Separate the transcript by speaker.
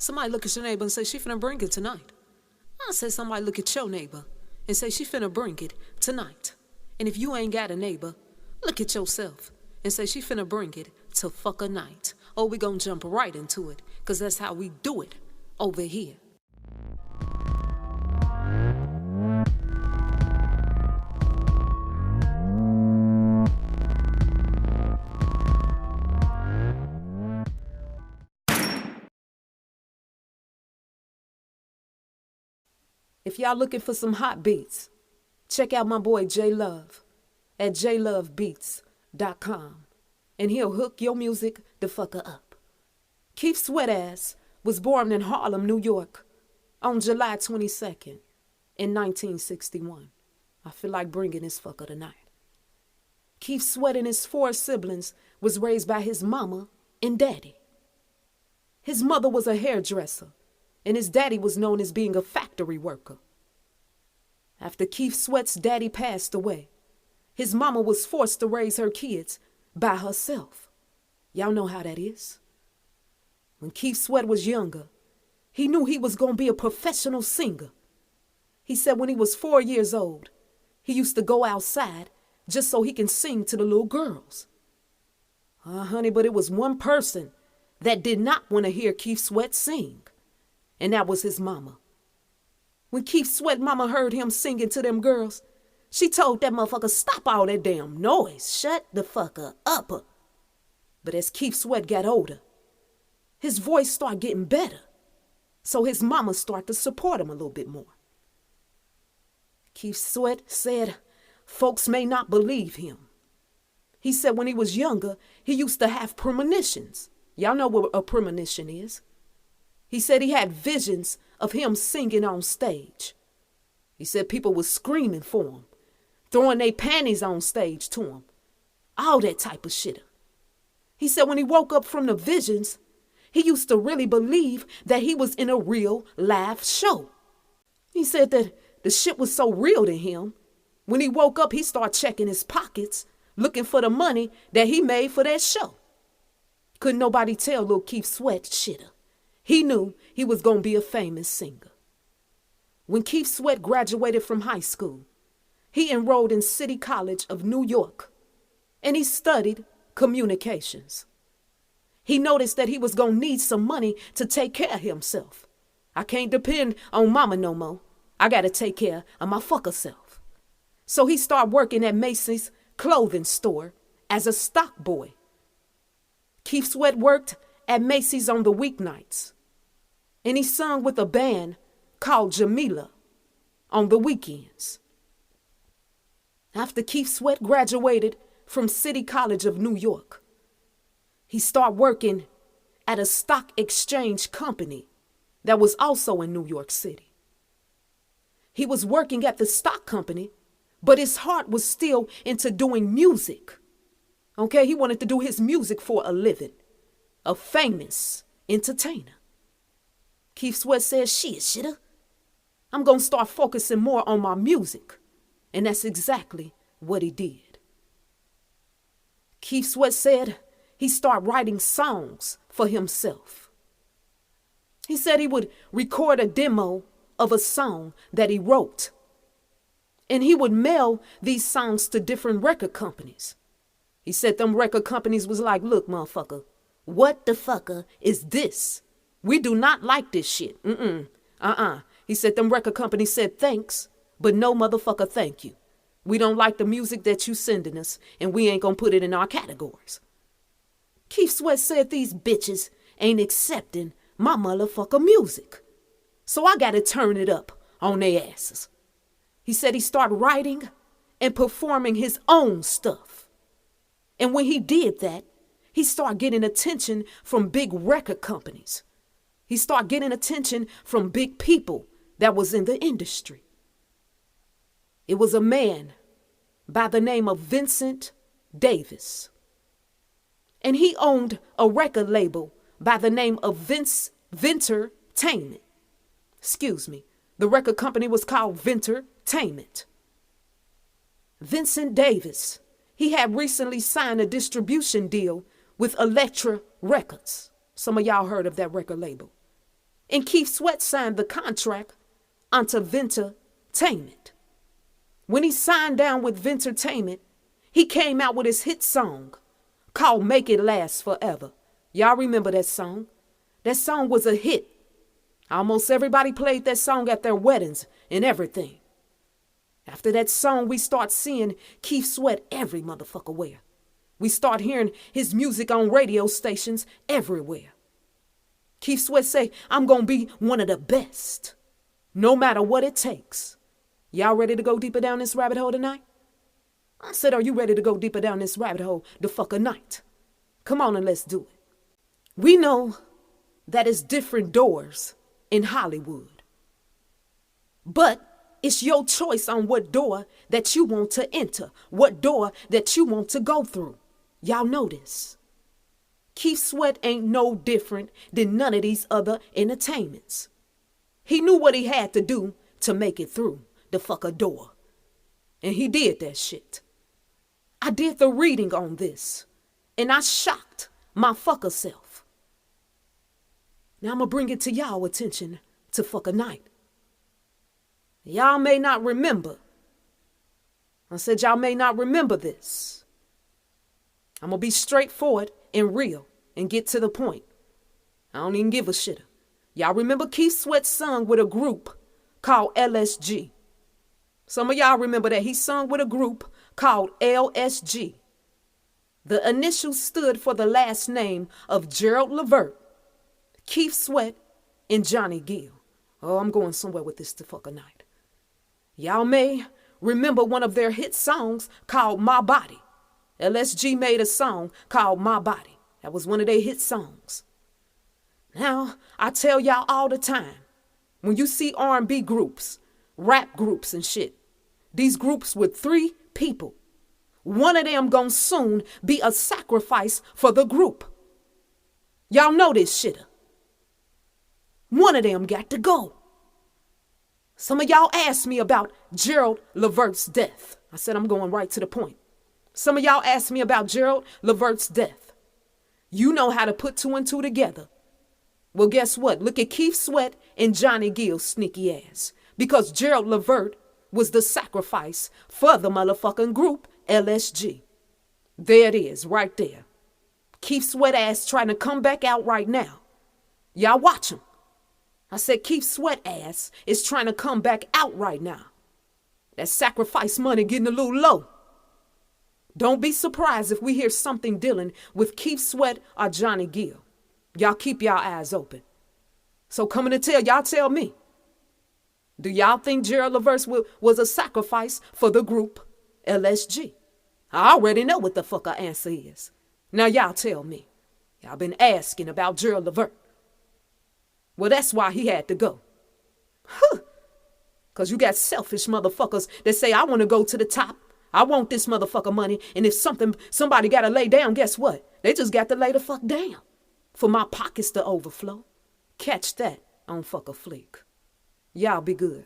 Speaker 1: Somebody look at your neighbor and say she finna bring it tonight. I say somebody look at your neighbor and say she finna bring it tonight. And if you ain't got a neighbor, look at yourself and say she finna bring it to fuck a night. Oh, we gonna jump right into it, cause that's how we do it over here. If y'all looking for some hot beats, check out my boy J Love at jlovebeats.com, and he'll hook your music the fucker up. Keith Sweatass was born in Harlem, New York on July 22nd in 1961. I feel like bringing this fucker tonight. Keith Sweat and his 4 siblings was raised by his mama and daddy. His mother was a hairdresser, and his daddy was known as being a factory worker. After Keith Sweat's daddy passed away, his mama was forced to raise her kids by herself. Y'all know how that is. When Keith Sweat was younger, he knew he was going to be a professional singer. He said when he was 4 years old, he used to go outside just so he can sing to the little girls. Honey, but it was one person that did not want to hear Keith Sweat sing, and that was his mama. When Keith Sweat mama heard him singing to them girls, she told that motherfucker, stop all that damn noise. Shut the fucker up. But as Keith Sweat got older, his voice started getting better. So his mama started to support him a little bit more. Keith Sweat said folks may not believe him. He said when he was younger, he used to have premonitions. Y'all know what a premonition is. He said he had visions of him singing on stage. He said people was screaming for him, throwing their panties on stage to him, all that type of shit. He said when he woke up from the visions, he used to really believe that he was in a real live show. He said that the shit was so real to him, when he woke up, he started checking his pockets, looking for the money that he made for that show. Couldn't nobody tell little Keith Sweat shitter. He knew he was going to be a famous singer. When Keith Sweat graduated from high school, he enrolled in City College of New York, and he studied communications. He noticed that he was going to need some money to take care of himself. I can't depend on mama no more. I got to take care of my fucker self. So he started working at Macy's clothing store as a stock boy. Keith Sweat worked at Macy's on the weeknights, and he sung with a band called Jamila on the weekends. After Keith Sweat graduated from City College of New York, he started working at a stock exchange company that was also in New York City. He was working at the stock company, but his heart was still into doing music. Okay, he wanted to do his music for a living, a famous entertainer. Keith Sweat said, shit, shitter, I'm going to start focusing more on my music. And that's exactly what he did. Keith Sweat said he started writing songs for himself. He said he would record a demo of a song that he wrote, and he would mail these songs to different record companies. He said them record companies was like, look, motherfucker, what the fucker is this? We do not like this shit. He said them record companies said thanks, but no motherfucker thank you. We don't like the music that you sending us, and we ain't gonna put it in our categories. Keith Sweat said these bitches ain't accepting my motherfucker music, so I gotta turn it up on their asses. He said he started writing and performing his own stuff. And when he did that, he started getting attention from big record companies. He started getting attention from big people that was in the industry. It was a man by the name of Vincent Davis. And he owned a record label by the name of Vintertainment. The record company was called Vintertainment. Vincent Davis, he had recently signed a distribution deal with Elektra Records. Some of y'all heard of that record label. And Keith Sweat signed the contract onto Vintertainment. When he signed down with Vintertainment, he came out with his hit song called Make It Last Forever. Y'all remember that song? That song was a hit. Almost everybody played that song at their weddings and everything. After that song, we start seeing Keith Sweat every motherfucker where. We start hearing his music on radio stations everywhere. Keith Sweat say, I'm gonna be one of the best, no matter what it takes. Y'all ready to go deeper down this rabbit hole tonight? I said, are you ready to go deeper down this rabbit hole the fucker night? Come on and let's do it. We know that it's different doors in Hollywood. But it's your choice on what door that you want to enter, what door that you want to go through. Y'all know this. Keith Sweat ain't no different than none of these other entertainments. He knew what he had to do to make it through the fucker door. And he did that shit. I did the reading on this, and I shocked my fucker self. Now I'm gonna bring it to y'all attention to fucker night. Y'all may not remember. I said y'all may not remember this. I'm gonna be straightforward and real and get to the point. I don't even give a shit. Y'all remember Keith Sweat sung with a group called LSG. Some of y'all remember that he sung with a group called LSG. The initials stood for the last name of Gerald Levert, Keith Sweat, and Johnny Gill. Oh, I'm going somewhere with this to fucker night. Y'all may remember one of their hit songs called My Body. LSG made a song called My Body. That was one of their hit songs. Now, I tell y'all all the time, when you see R&B groups, rap groups and shit, these groups with 3 people, one of them gonna soon be a sacrifice for the group. Y'all know this shitter. One of them got to go. Some of y'all asked me about Gerald Levert's death. I said I'm going right to the point. Some of y'all asked me about Gerald Levert's death. You know how to put 2 and 2 together. Well, guess what? Look at Keith Sweat and Johnny Gill's sneaky ass. Because Gerald Levert was the sacrifice for the motherfucking group LSG. There it is, right there. Keith Sweat ass trying to come back out right now. Y'all watch him. I said Keith Sweat ass is trying to come back out right now. That sacrifice money getting a little low. Don't be surprised if we hear something dealing with Keith Sweat or Johnny Gill. Y'all keep y'all eyes open. So coming to tell, y'all tell me. Do y'all think Gerald Levert was a sacrifice for the group LSG? I already know what the fuck our answer is. Now y'all tell me. Y'all been asking about Gerald Levert. Well, that's why he had to go. Huh. Because you got selfish motherfuckers that say, I want to go to the top. I want this motherfucker money. And if somebody got to lay down, guess what? They just got to lay the fuck down for my pockets to overflow. Catch that on Fuck a Fleek. Y'all be good.